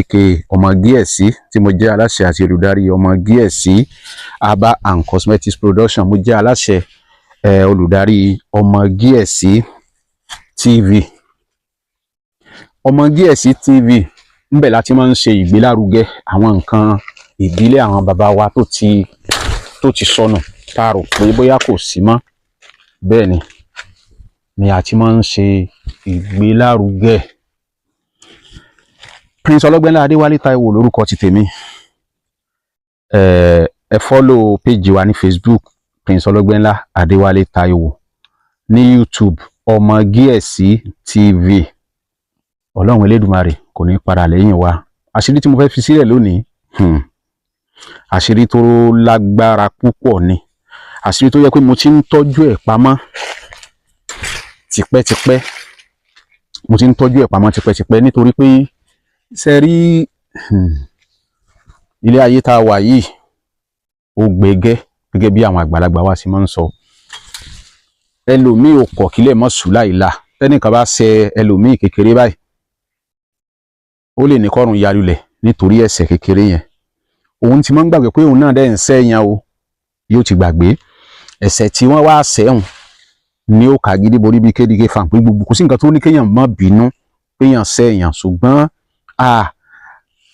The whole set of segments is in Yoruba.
aka ọmọ Gíẹ̀sí tí mo jẹ́ aláṣẹ àti olùdarí ọmọ Gíẹ̀sí Herbal and Cosmetics Production. Mo jẹ́ aláṣẹ olùdarí ọmọ Gíẹ̀sí TV. ọmọ Gíẹ̀sí TV ńbẹ̀ láti máa ń ṣe ìgbélárugẹ àwọn nǹkan ìbílẹ̀ àwọn bàbá wa tó ti sọnù tá a rò pé bóyá kò sí mọ́. Bẹ́ẹ̀ ni a ti máa ń ṣe ìgbélárugẹ. Prince Ọlọ́gbẹ́nlá Adéwálé Táíwò lórúkọ ti tèmi. Ẹ follow page wa ní Facebook Prince Ọlọ́gbẹ́nlá Adéwálé Táíwò, ní YouTube ọmọ Gíẹ̀sí TV. Ọlọ́run Elédùmarè kò ní padà lẹ́yìn wa. Àṣírí tí mo fẹ́ fi sílẹ̀ lónìí, àṣírí tó lágbára púpọ̀ ni. Àṣírí tó yẹ pé mo ti ń tọ́jú ẹ̀ pamọ́ tipẹ́tipẹ́. Mo ti ń tọ́jú ẹ̀ pamọ́ tipẹ́tipẹ́ nítorí pé ṣe rí ilé ayé tá a wà yìí ó gbẹgẹ́ gẹ́gẹ́ bí àwọn àgbàlagbà wa sì máa ń sọ. Ẹlòmíì ò kọ̀ kílẹ̀ mọ́ sùn láìla. Tẹ́nìkan bá ṣe ẹlòmíì kékeré báyìí, ó lè ní kọ́rùn ya lulẹ̀ nítorí ẹ̀ṣẹ̀ kékeré yẹn. Òun ti máa ń gbàgbé pé òun náà dẹ̀ ń ṣẹ̀yàn o, yóò ti gbàgbé ẹ̀ṣẹ̀ tí wọ́n wá ṣẹ̀hùn ní ó kà gidi borí bí kédìgé fà pé gbogbo kò sí nǹkan tó ní kéèyàn má bínú péyàn ṣẹ̀yàn. Ṣùgbọ́n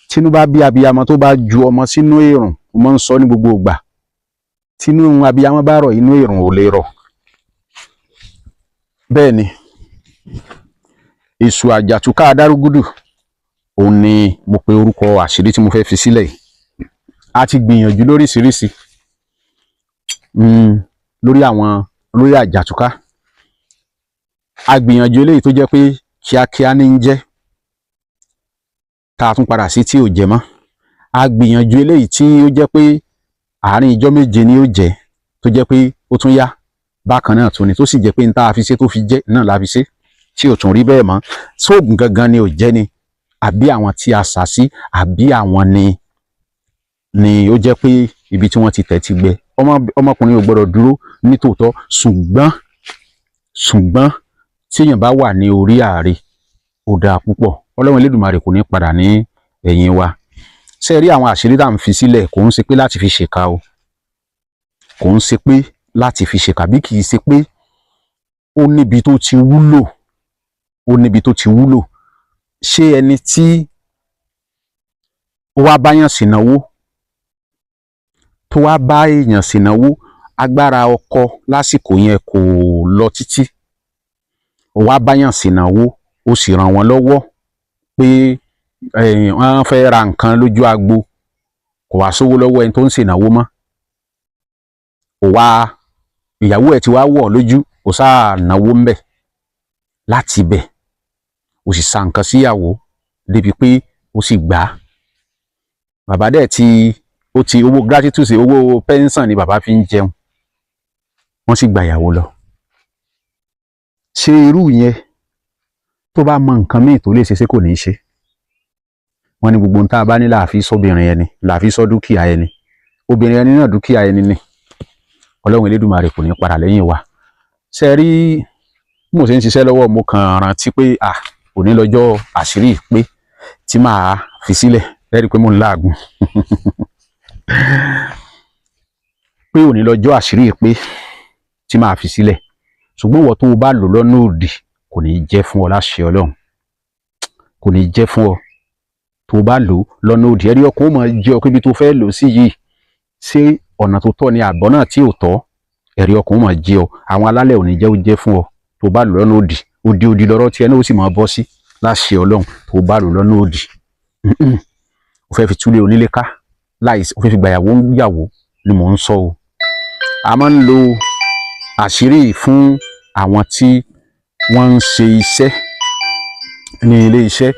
tínú bá bí abiyamọ tó bá ju ọmọ sínú èrùn, mo máa ń sọ ní gbogbo ìgbà, tínú abiyamọ bá rọ̀ inú èrùn ò lè rọ̀. Bẹ́ẹ̀ ni èṣù àjàtúká adárúgúdù, òun ni mo pe orúkọ àṣírí tí mo fẹ́ fi sílẹ̀ yìí. A ti gbìyànjú lóríṣiríṣi lórí àjàtúká. A gbìyànjú eléyìí tó jẹ́ pé kíákíá ní ń jẹ́, tá a tún padà sí tí ò jẹ mọ́. A gbìyànjú eléyìí tí ó jẹ́ pé àárín ijọ́ méje ni ó jẹ́, tó jẹ́ pé ó tún yá bákan náà tún ni, tó sì jẹ́ pé n tá a fi ṣe tó fi jẹ́ náà la fi ṣe, tí ò tún rí bẹ́ẹ̀ mọ́. Sóògùn gangan ni ò jẹ́ ni, àbí àwọn tí a sà sí, àbí àwọn ni ó jẹ́ pé ibi tí wọ́n ti tẹ̀ ti gbẹ. Ọmọkùnrin ò gbọdọ̀ dúró ní tòótọ́, ṣùgbọ́n tí èèyàn bá wà ní orí ààrẹ ó dáa púpọ̀. Ọlọ́run Elédùmarè kò ní padà ní ẹ̀yìn wa. Ṣé rí àwọn àṣírí tá à ń fi sílẹ̀ kò ń ṣe pé láti fi ṣèkà o, kò ń ṣe pé láti fi ṣèkà, bí kì í ṣe pé ó níbi tó ti wúlò, Ṣé ẹni tí ó wá báyàn ṣìnáwó, tó wá bá èèyàn ṣìnáwó, agbára ọkọ lásìkò yẹn kò lọ títí, ó wá báyàn ṣìnáwó, ó sì ràn wọ́n lọ́wọ́ pé wọ́n fẹ́ ra nǹkan lójú agbo, kò wá sówó lọ́wọ́ ẹni tó ń ṣìnáwó mọ́. Ìyàwó ẹ̀ ti wá wọ̀ lójú, kò sáà náwó ń bẹ̀. Láti bẹ̀ ó sì sa nǹkan síyàwó débi pé ó sì gbà á. Bàbá dẹ̀ ti owó gratitude, owó pension ni bàbá fi ń jẹun, wọ́n sì gba ìyàwó lọ. Ṣé irú yẹn tó bá mọ nǹkan míì tó lè ṣe kò ní í ṣe? Wọ́n ní gbogbo ohun tá a bá ní là á fi sọ́bìnrin ẹni, là á fi sọ́ dúkìá ẹni. Obìnrin ẹni náà dúkìá ẹni ni. Ọlọ́run Elédùmarè kò ní padà lẹ́yìn wa. Ṣé rí bí mo ṣe ń ṣiṣẹ́ lọ́wọ́, mo kàn rántí pé òní lọ́jọ́ àṣírí pé tí màá fi sílẹ̀. Ẹ rí i pé mo ń láàgùn pé òní lọ́jọ́ àṣírí pé tí màá fi sílẹ̀. Ṣùgbọ́n ìwọ tó o bá lò lọ́nà òdì kò ní jẹ́ fún ọ láṣẹ Ọlọ́run, kò ní jẹ́ fún ọ. Tó o bá lò lọ́nà òdì, ẹ̀rí ọkàn ó máa jẹ́ ọ pé ibi tó fẹ́ lò sí yìí ṣé ọ̀nà tó tọ́ ni àbọ̀ náà tí ò tọ́, ẹ̀rí ọkàn ó máa jẹ́ ọ. Àwọn alálẹ̀ ò ní jẹ́ ó jẹ́ fún ọ. Tó o bá lò lọ́nà òdì lọ́rọ̀ tí ẹ náà ó sì máa bọ́ sí láṣẹ Ọlọ́run. Tó o bá lò lọ́nà òdì, o fẹ́ fi túlé onílé ká, o fẹ́ fi gbàyàwó ń yàwó ni mò ń sọ o. A máa ń lo àṣírí fún àwọn tí wọ́n ń ṣe iṣẹ́ ní ilé iṣẹ́,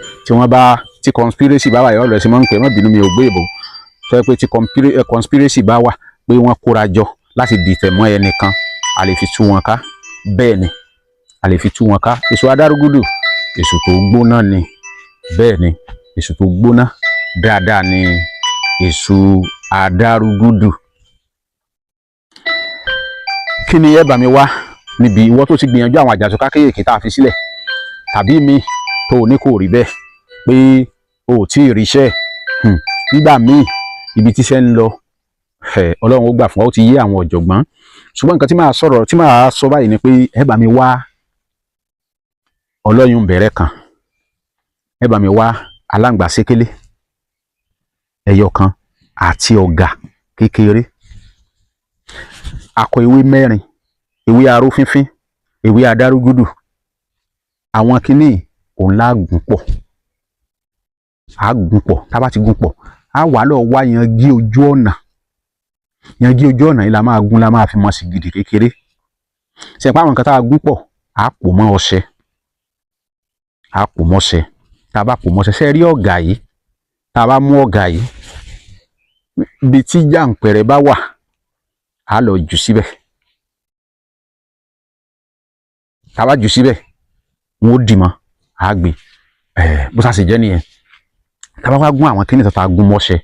tí conspiracy bá wà, yọ̀ lọ sí máa ń pè, má bínú mi ò gbé ìbò, fẹ́ pé tí conspiracy bá wà pé wọ́n kóra jọ láti dìtẹ̀ mọ́ ẹnìkan, a lè fi tú wọn ká. Bẹ́ẹ̀ ni, a lè fi tú wọn ká. Èṣù adárúgúdù, èṣù tó gbóná ni. Bẹ́ẹ̀ ni, èṣù tó gbóná dáadáa ni èṣù adárúgúdù. Kí ni ẹ bá mi wá níbi ìwọ tó ti gbìyànjú àwọn àjàtúká kéékèèké tá a fi sílẹ̀, tàbí mi tó ní kò rí bẹ́ẹ̀, pé o tí ì ríṣẹ́ nígbà míì ibi tíṣẹ́ ń lọ Ọlọ́run ó gbà fún ọ ti yé àwọn ọ̀jọ̀gbọ́n ṣùgbọ́n nǹkan tí màá sọ báyìí ni pé ẹ bá mi wá ọlọ́yún bẹ̀rẹ̀ kan ẹ bá mi wá aláǹgbá sékélé ẹyọ kan àti ọ̀gà kékeré akọ ewé 4 ewé aró fínfín ewé adárúgúdù àwọn kinní òun la gùn pọ̀ a gùn pọ̀ tá bá ti gùn pọ̀ a wà lọ wá yangi ojú ọ̀nà yìí la máa gún la máa fi mọ́ sí gidi kékeré ṣe pé àwọn nǹkan tá a gún pọ̀ a pò mọ́ ọṣẹ tá a bá pò mọ́ ọṣẹ ṣe rí ọ̀gà yìí tá a bá mú ọ̀gà yìí ibi tí jàǹpẹ̀rẹ̀ bá wà a lọ jù síbẹ̀ tá a bá jù síbẹ̀ wọn ó dì mọ́ a gbé bó ṣe jẹ́ nìyẹn tá a bá wá gún àwọn kíní tá a gún mọ́ṣẹ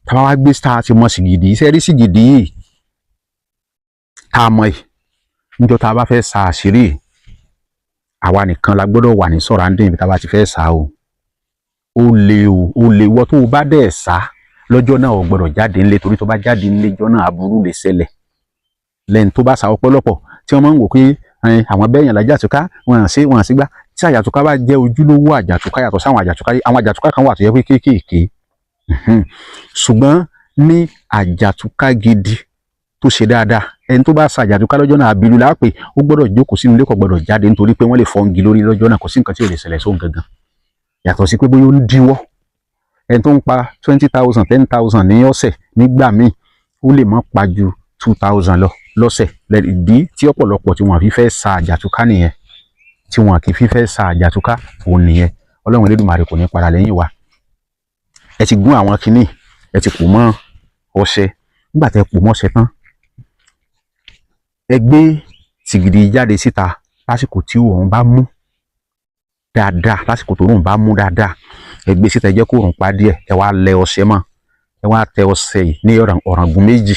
tá a bá wá gbé tá a ti mọ́ sìgìdì iṣẹ́ rí sìgìdì yìí tá a mọ̀ yìí níjọ́ tá a bá fẹ́ sa àṣírí àwa nìkan la gbọ́dọ̀ wà ní sọ̀ráǹdìn ibi tá a bá ti fẹ́ sa o ó lè wọ́ tó o bá dẹ̀ sá lọ́jọ́ náà ò gbọ́dọ̀ jáde ńlé torí tó bá jáde ńlé jọ́ náà aburú lè ṣẹlẹ̀ lẹ́yìn tó bá sa ọ̀pọ̀lọpọ̀ tí wọ́n máa ń wò pé àwọn bẹ́yàn lájàtúká wọn à sí gbá tí àjàtúká bá jẹ́ ojúlówó àjàtúká yàtọ̀ sáwọn àjàtúká kan wà tó yẹ pé kéékèèké ṣùgbọ́n ní àjàtúká gidi tó ṣe dáadáa ẹni tó bá sa àjàtúká lọ́jọ́ náà abilu lápè ó gbọ́dọ̀ jókòó sínú ilé kò gbọ́dọ̀ jáde nítorí pé wọ́n lè fọ́ngi lórí lọ́jọ́ náà kò sí nǹkan tí ò lè ṣẹlẹ̀ sóhun gangan yàtọ̀ sí pé bóyá ó ń díwọ́ ẹni tó ń pa 20,000 10,000 ní ọ̀sẹ̀ nígbà míì ó lè má pa ju 2,000 lọ lọ́sẹ̀ ìdí tí ọ̀pọ̀lọpọ̀ tí wọ́n fi fẹ́ sa àjàtúká nìyẹn tí wọ́n kì í fi fẹ́ sa àjàtúká òun nìyẹn Ọlọ́run Elédùmarè kò ní padà lẹ́yìn wa ẹ ti gún àwọn kinní ẹ ti pò mọ́ ọṣẹ nígbà tẹ́ pò mọ́ ọṣẹ tán ẹ gbé sìgìdì jáde síta lásìkò tí òòrùn bá mú dáadáa ẹ gbé síta ẹ jẹ́ kó òòrùn pa díẹ̀ ẹ wá lẹ ọṣẹ mọ́ ẹ wá tẹ ọṣẹ yìí ní ọ̀ràngún méjì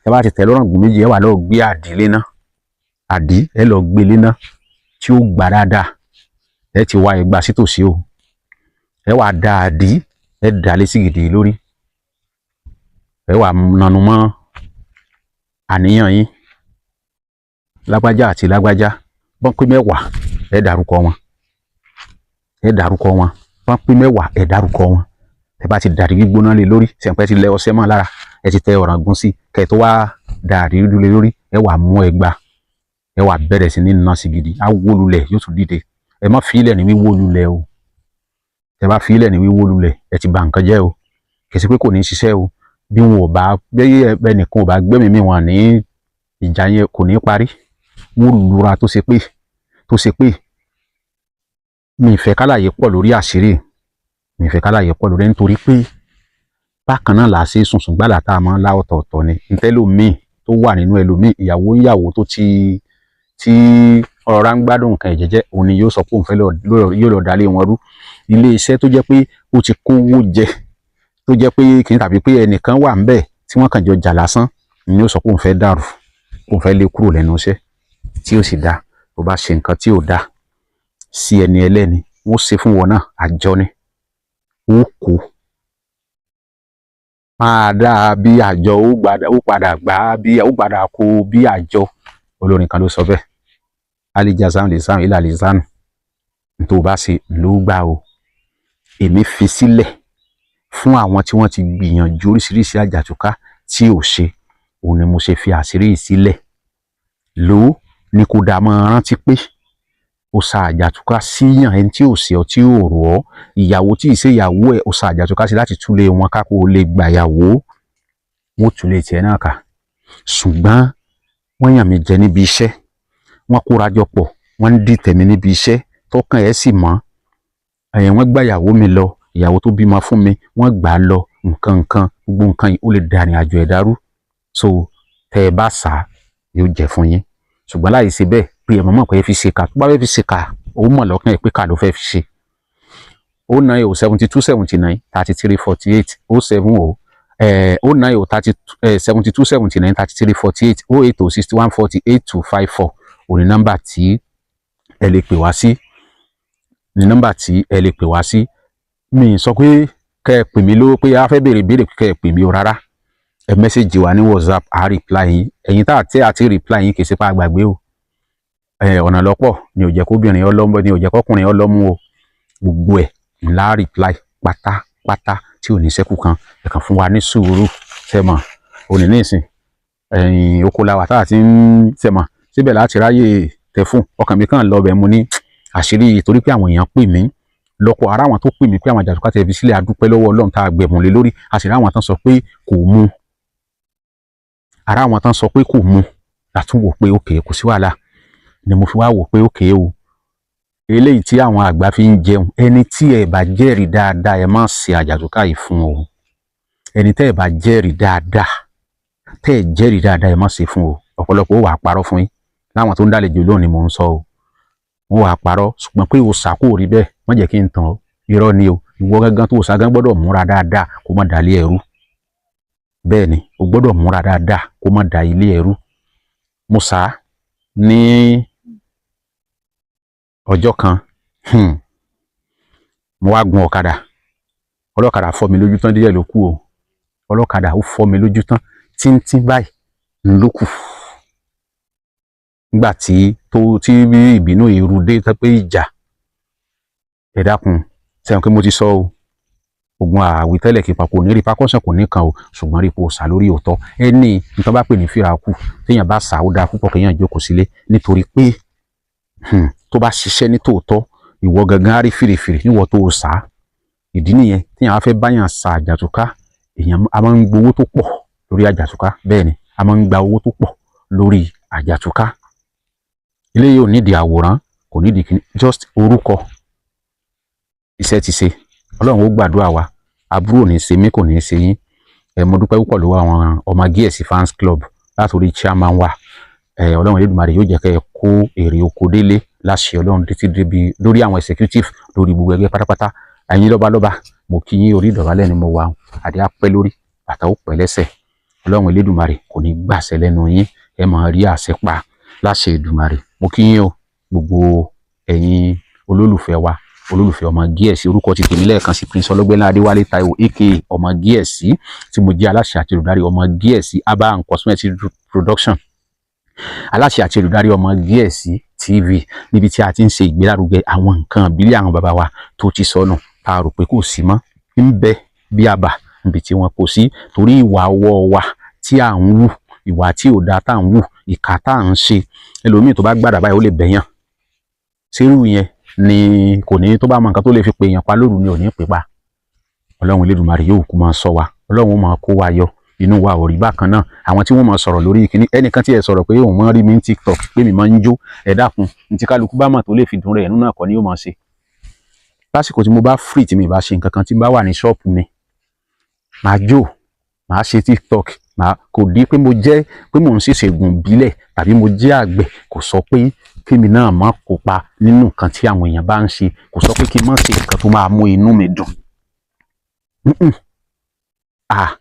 ẹ bá ti tẹ lọ́ràngún méjì ẹ wá lọ gbé àdí léná ẹ lọ gbé léná tí ó gbà dáadáa ẹ ti wá ẹgbà sítòsí o ẹ wá da àdí ẹ dà lé sìgìdì lórí ẹ wá nanu mọ́ àníyàn yín lágbájá àti lágbájá bọ́n pé 10 ẹ dárúkọ wọn bọ́n pé 10 ẹ dárúkọ wọn ẹ bá ti dàrí gbígbóná lé lórí ṣẹ̀ǹpẹ́ ti lẹ ọṣẹ mọ́ lára ẹ ti tẹ ọ̀ràngún sí kẹ́ tó wá dàrí dúdú lé lórí ẹ wá mú ẹgbà ẹ wá bẹ̀rẹ̀ sí ní nà sìgìdì á wó lulẹ̀ yóò tún dìde ẹ má fi ilẹ̀ ní wíwó lulẹ̀ o ẹ bá fi ilẹ̀ ní wíwó lulẹ̀ ẹ ti bà nǹkan jẹ́ o kì í ṣe pé kò ní ṣiṣẹ́ o bí wọn ò bá ẹnìkan ò bá gbẹ́mìí mi wọn ní ìjà yẹn kò ní parí wọn lura tó ṣe pé mi ìfẹ́ kálàyé pọ̀ lórí àṣírí nítorí pé bákan náà là á ṣe sùnsùn gbàdá tá a máa ń lá ọ̀tọ̀ọ̀tọ̀ ni ntẹ́lòmíì tó wà nínú ẹlòmíì ìyàwó tó tí ọ̀rọ̀ ń gbádùn nǹkan ìjẹ́jẹ́ òun ni yóò sọ pé òun fẹ́ yóò lọ dalé wọn rú ilé iṣẹ́ tó jẹ́ pé ó ti kówó jẹ tó jẹ́ pé kì í tàbí pé ẹnìkan wà ńbẹ̀ tí wọ́n kàn jọ jà lásán ni yóò sọ pé òun fẹ́ dàrú òun fẹ́ lé kúrò lẹ́nu iṣẹ́ tí ó sì dáa tó bá ṣe nǹkan tí ò dáa sí ẹni ẹlẹ́ni wọ́n ṣe fún wọn náà àjọ ni ó kó máa dáa bí àjọ ó padà gbà bí ó padà kó bí àjọ olórin kan ló sọ bẹ́ẹ̀ alijazam lè sáwọn ilà lè sánu tó bá ṣe ló gbà o èmi fi sílẹ̀ fún àwọn tí wọ́n ti gbìyànjú oríṣiríṣi àjàtúká tí ò ṣe òun ni mo ṣe fi àṣírí yìí sílẹ̀ ló ní kó dá mọ́ rántí pé ó sa àjàtúká síyàn ẹni tí ò ṣe ọ tí ò rò ọ ìyàwó tí ì ṣe ìyàwó ẹ ó sa àjàtúká sí láti túlé wọn kápò lè gbàyàwó wọn ò túlé tiẹ̀ náà kà ṣùgbọ́n wọ́n yàn mí jẹ níbi iṣẹ́ wọ́n kóra jọ pọ̀ wọ́n ń dìtẹ̀ mí níbi iṣẹ́ tọkàn ẹ̀ sì mọ́ wọ́n gbàyàwó mi lọ ìyàwó tó bímọ fún mi wọ́n gbà á lọ nǹkan gbogbo nǹkan yìí ó lè da ìrìn àjò ẹ̀ dàrú so tẹ́ ẹ bá sá yóò jẹ́ fún yín ṣùgbọ́n láì ṣe bẹ́ẹ̀ pé ẹ mọ̀ pé ẹ fi ṣe ká tó bá fẹ́ fi ṣe ká ó mọ̀ lọ́kàn ẹ̀ pé ká ló fẹ́ fi ṣe 090 72 79 33 48 070 090 72 79 33 48 080 61 40 8254 òní nọ́mbà tí ẹ lè pè wá sí mi sọ pé kẹ́ ẹ pè mí lówó pé a fẹ́ béèrè kẹ́ ẹ pè mí o rárá. Ẹ mẹ́sẹ̀gì wa ní WhatsApp, a reply yín. Ẹ̀yin tá àti reply yín kì í ṣe pa àgbàgbé o. Ọ̀nà lọ́pọ̀ ni ò jẹ́ kóbìnrin ọlọ́mọ ni ò jẹ́ kọkùnrin ọlọ́mú o. Gbogbo ẹ̀ ńlá reply pátápátá tí ò ní ṣẹ́kù kan. Ẹ kàn fún wa ní sùúrù sẹ́mọ̀ òní nísìn. Oko la wà tá àti ń sẹ́mọ̀ síbẹ̀ láti ráyè tẹ fún ọkàn mi kàn lọ bẹ̀ mu ní àṣírí torí pé àwọn èèyàn pè mí lọ́pọ̀ ara àwọn tó pè mí pé àwọn Àjàtúká tẹ fi sílẹ̀ adúpẹ́ lọ́wọ́ Ọlọ́run tá a gbẹ̀bùn lé lórí àṣírí àwọn tán sọ pé kò mu ara àwọn tán sọ pé kò mu látún wò pé òkè kò sí wàhálà ni mo fi wá wò pé òkè o eléyìí tí àwọn àgbà fi ń jẹun ẹni tí ẹ bá jẹ́rìí dáadáa ẹ má ṣe Àjàtúká yìí fún o ẹni tẹ́ ẹ bá jẹ́rìí dáadáa ẹ má ṣe fún o ọ̀pọ̀lọpọ̀ ó wà parọ́ fún yín láwọn tó ń dálejò lónìí mò ń sọ o wọ́n wà parọ́ ṣùgbọ́n pé o sàkó rí bẹ́ẹ̀ má jẹ́ kí n tàn ọ́ irọ́ ni o ìwọ gángan tó sàgán gbọ́dọ̀ múra dáadáa kó má dà ilé ẹrú bẹ́ẹ̀ ni o gbọ́dọ̀ múra dáadáa kó má dà ilé ẹrú mo sá ní ọjọ́ kan mo wá gun ọ̀kadà ọlọ́kadà fọ́ mi lójú tán díẹ̀ ló kù o ọlọ́kadà ó fọ́ mi lójú tán tíntín báyìí ló kù nígbà tí ìbínú èrú dé tó pé ìjà ẹ dákun sẹ́wọ̀n pé mo ti sọ o ogun àwítẹ́lẹ̀ kí papò ní rí pákọ́sàn kò ní kan o ṣùgbọ́n rí po sà lórí òótọ́ ẹni nǹkan bá pè ní fìràkù téèyàn bá sà ó dáa púpọ̀ kéèyàn jókòó sílé nítorí pé tó bá ṣiṣẹ́ ní tòótọ́ ìwọ gangan á rí fìrìfìrì níwọ tó sà á ìdí nìyẹn téèyàn á fẹ́ báyàn sa Àjàtúká èèyàn a máa ń gbowó tó pọ̀ lórí Àjàtúká bẹ́ẹ̀ ni a máa ń gba owó tó pọ̀ lórí Àjàtúká eléyìí ò nídìí àwòrán kò nídìí kí just orúkọ iṣẹ́ ti ṣe Ọlọ́run ó gbàdúrà wa aburú ò ní ṣe mí kò ní ṣe yín mo dúpẹ́ púpọ̀ lọ́wọ́ àwọn ọmọ GS fans club látòrí chairman wa Ọlọ́run Elédùmarè yóò jẹ́ kẹ́ ẹ kó èrè oko délé láṣẹ Ọlọ́run títí débi lórí àwọn executive lórí gbogbo ẹgbẹ́ pátápátá ẹ̀yin lọ́balọ́ba mo kí yín orí ìdọ̀bálẹ̀ ni mo wà àdé apẹ́ lórí bàtà ó pẹ́ lẹ́sẹ̀ Ọlọ́run Elédùmarè kò ní gbàṣẹ lẹ́nu yín ẹ máa rí àṣẹ pa láṣẹ Èdùmarè mo kí yín o gbogbo ẹ̀yin olólùfẹ́ wa olólùfẹ́ ọmọ GS orúkọ ti tèmi lẹ́ẹ̀kan sí Prince Ọlọ́gbẹ́nlá Adéwálé Táíwò aka ọmọ GS tí mo jẹ́ aláṣẹ àti olùdarí ọmọ GS Aba and Cosmetic Production aláṣẹ àti olùdarí ọmọ GS TV níbi tí a ti ń ṣe ìgbélárugẹ àwọn nǹkan ìbílẹ̀ àwọn bàbá wa tó ti sọnù tá a rò pé kò sí mọ́ ń bẹ bí àbà níbi tí wọn kò sí torí ìwà ọwọ́ wa tí à ń wù ìwà tí ò dáa tá à ń wù ìkà tá à ń ṣe ẹlòmíì tó bá gbàdà báyìí ó lè bẹ̀yàn sírù yẹn ni kò ní tó bá mọ nǹkan tó lè fi pè yàn pa lóru ni ò ní pè pa Ọlọ́run Elédùmarè yóò kú máa sọ wa Ọlọ́run máa kó wa yọ inú wa ò rí bákan náà àwọn tí wọ́n máa sọ̀rọ̀ lórí ìkíní ẹnìkan tí ẹ sọ̀rọ̀ pé òun máa rí mi ní TikTok pé mi máa ń jó ẹ dákun ntí kálukú bá mọ̀ tó lè fi dùn rẹ̀ ẹnu náà kọ́ ni yóò máa ṣe lásìkò tí mo bá free tí mi bá ṣe nǹkan kan tí n bá wà ní ṣọ́ọ̀pù mi máa jó máa ṣe TikTok kò di pé mo jẹ́ pé mò ń ṣèṣègùn ìbílẹ̀ tàbí mo jẹ́ àgbẹ̀ kò sọ pé kémi náà má kópa nínú nǹkan tí àwọn èèyàn bá ń ṣe kò sọ pé kí n má ṣe nǹkan tó máa mú inú mi dùn.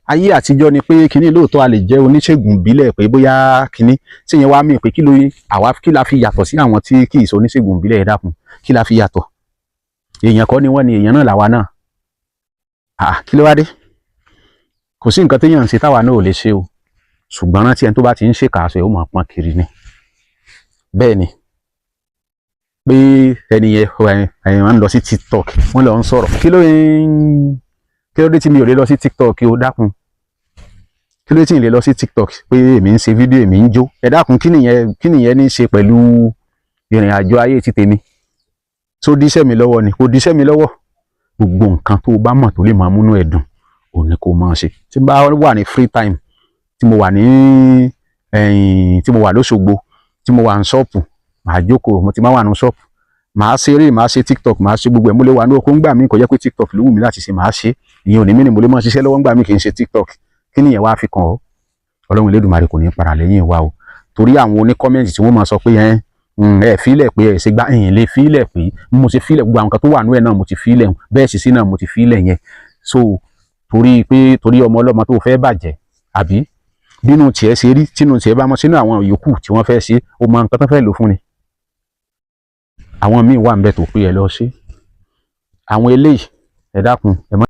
Ayé àtijọ́ ni pé kíní lóòótọ́ a lè jẹ́ oníṣègùn ìbílẹ̀ pé bóyá kíní tí yẹn wá mí pé kí la fi yàtọ̀ sí àwọn tí kì í ṣe oníṣègùn ìbílẹ̀ ẹ dákun kí la fi yàtọ̀ èèyàn kọ́ ni wọ́n ni èèyàn náà làwa náà kí ló wá dé kò sí nǹkan téèyàn ń ṣe táwa náà ò lè ṣe o ṣùgbọ́n rántí ẹni tó bá ti ń ṣèkà aṣọ ẹ̀ ó máa pọ́n kiri ni bẹ́ẹ̀ ni pé ẹni yẹn ń lọ sí TikTok wọ́n lọ ń sọ̀rọ̀ kí ló dé tí mi ò lè lọ sí TikTok o dákun kí ló dé tí mi lè lọ sí TikTok pé èmi ń ṣe fídíò èmi ń jó ẹ dákun kí nìyẹn ní í ṣe pẹ̀lú ìrìn àjò ayé ti tèmi tó díṣẹ́ mi lọ́wọ́ ni kò díṣẹ́ mi lọ́wọ́ gbogbo nǹkan tó bá mọ̀ tó lè máa múnú ẹ̀ dùn òun ni kò máa ṣe tí n bá wà ní free time tí mo wà lóṣogbo tí mo wà ní ṣọ́ọ̀pù màá jókòó mo ti máa wà ní ṣọ́ọ̀pù màá ṣeré màá ṣe TikTok màá ṣe gbogbo ẹ̀ mo lè wà ní oko ńgbà mí kò jẹ́ pé TikTok ló wù mí láti ṣe màá ṣe ìyẹn ò ní mí ni mo lè máa ṣiṣẹ́ lọ́wọ́ ńgbà mí kì í ṣe TikTok kí nìyẹn wá fi kàn ọ́ Ọlọ́run Elédùmarè kò ní para lẹ́yìn wa o torí àwọn oníkọ́mẹ́ǹtì tí wọ́n máa sọ pé ẹ fílẹ̀ pé ẹ ṣe gbá ẹ̀yìn lè fílẹ̀ pé mo ṣe fílẹ̀ gbogbo àwọn kan tó wà nú ẹ̀ náà mo ti fílẹ̀ bẹ́ẹ̀ sì sí náà mo ti fílẹ̀ yẹn so torí ọmọ ọlọ́mọ tó fẹ́ bàjẹ́ àbí bínú tiẹ̀ ṣe rí tínú tiẹ̀ bá mọ́ sínú àwọn yòókù tí wọ́n fẹ́ ṣe ó mọ nǹkan tó fẹ́ lò fún ni àwọn míì wà ń bẹ tó pé ẹ lọ ṣe àwọn eléyìí ẹ dákun ẹ má